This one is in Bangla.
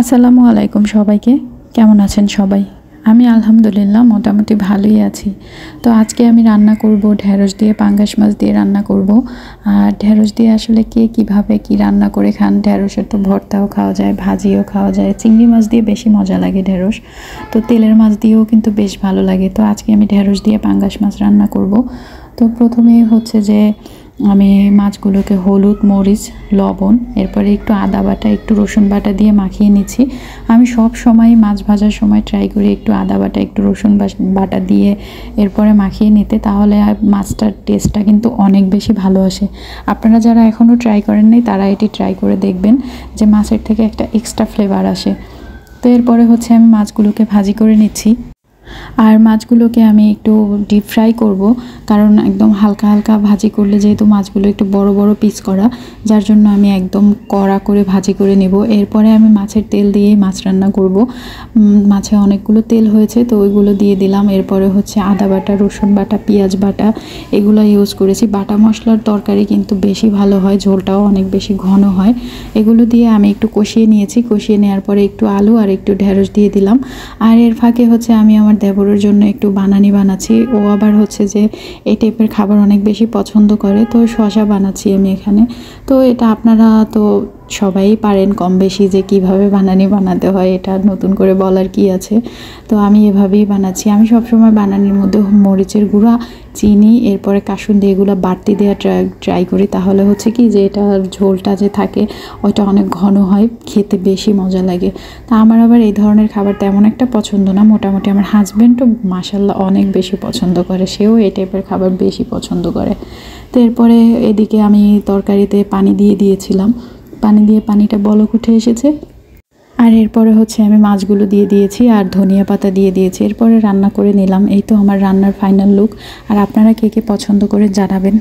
আসসালামু আলাইকুম সবাইকে। কেমন আছেন সবাই? আমি আলহামদুলিল্লাহ মোটামুটি ভালোই আছি। তো আজকে আমি রান্না করব ঢেঁড়স দিয়ে, পাঙ্গাস মাছ দিয়ে রান্না করব। আর ঢেঁড়স দিয়ে আসলে কে কীভাবে কি রান্না করে খান, ঢেঁড়সের তো ভর্তাও খাওয়া যায়, ভাজিও খাওয়া যায়, চিংড়ি মাছ দিয়ে বেশি মজা লাগে ঢেঁড়স। তো তেলের মাছ দিয়েও কিন্তু বেশ ভালো লাগে। তো আজকে আমি ঢেঁড়স দিয়ে পাঙ্গাস মাছ রান্না করব। তো প্রথমেই হচ্ছে যে আমি মাছগুলোকে হলুদ, মরিচ, লবণ, এরপরে একটু আদা বাটা, একটু রসুন বাটা দিয়ে মাখিয়ে নিচ্ছি। আমি সব সময় মাছ ভাজার সময় ট্রাই করি একটু আদা বাটা, একটু রসুন বাটা দিয়ে এরপরে মাখিয়ে নিতে, তাহলে মাছটার টেস্টটা কিন্তু অনেক বেশি ভালো আসে। আপনারা যারা এখনও ট্রাই করেন নাই তারা এটি ট্রাই করে দেখবেন যে মাছের থেকে একটা এক্সট্রা ফ্লেভার আসে। তো এরপরে হচ্ছে আমি মাছগুলোকে ভাজি করে নিচ্ছি। আর মাছগুলোকে আমি একটু ডিপ ফ্রাই করব, কারণ একদম হালকা হালকা ভাজি করলে যেহেতু মাছগুলো একটু বড় বড় পিস করা, যার জন্য আমি একদম কড়া করে ভাজি করে নেব। এরপরে আমি মাছের তেল দিয়েই মাছ রান্না করব। মাছে অনেকগুলো তেল হয়েছে, তো ওইগুলো দিয়ে দিলাম। এরপরে হচ্ছে আদা বাটা, রসুন বাটা, পেঁয়াজ বাটা এগুলো ইউজ করেছি। বাটা মশলার তরকারি কিন্তু বেশি ভালো হয়, ঝোলটাও অনেক বেশি ঘন হয়। এগুলো দিয়ে আমি একটু কষিয়ে নিয়েছি। কষিয়ে নেওয়ার পরে একটু আলু আর একটু ঢেঁড়স দিয়ে দিলাম। আর এর ফাঁকে হচ্ছে আমি আমার দেবরের জন্য একটু বানানি বানাচ্ছি। ও আবার হচ্ছে যে এই টাইপের খাবার অনেক বেশি পছন্দ করে, তো শসা বানাচ্ছি আমি এখানে। তো এটা আপনারা তো সবাই পারেন কম বেশি যে কিভাবে বানানি বানাতে হয়, এটা নতুন করে বলার কি আছে। তো আমি এভাবেই বানাচ্ছি। আমি সবসময় বানানির মধ্যে মরিচের গুঁড়া, চিনি, এরপরে কাসুন্দি এগুলো বাড়তি দেওয়া ট্রাই করি। তাহলে হচ্ছে কি যে এটার ঝোলটা যে থাকে ওইটা অনেক ঘন হয়, খেতে বেশি মজা লাগে। তা আমার আবার এই ধরনের খাবার তেমন একটা পছন্দ না। মোটামুটি আমার হাজব্যান্ডও মাশাল্লাহ অনেক বেশি পছন্দ করে, সেও এই টাইপের খাবার বেশি পছন্দ করে। তো এরপরে এদিকে আমি তরকারিতে পানি দিয়ে দিয়েছিলাম। পানি দিয়ে পানিটা বলক উঠে এসেছে। আর এরপরে হচ্ছে আমি মাছগুলো দিয়ে দিয়েছি আর ধনিয়া পাতা দিয়ে দিয়েছি। এরপরে রান্না করে নিলাম। এই তো আমার রান্নার ফাইনাল লুক। আর আপনারা কে কে পছন্দ করে জানাবেন।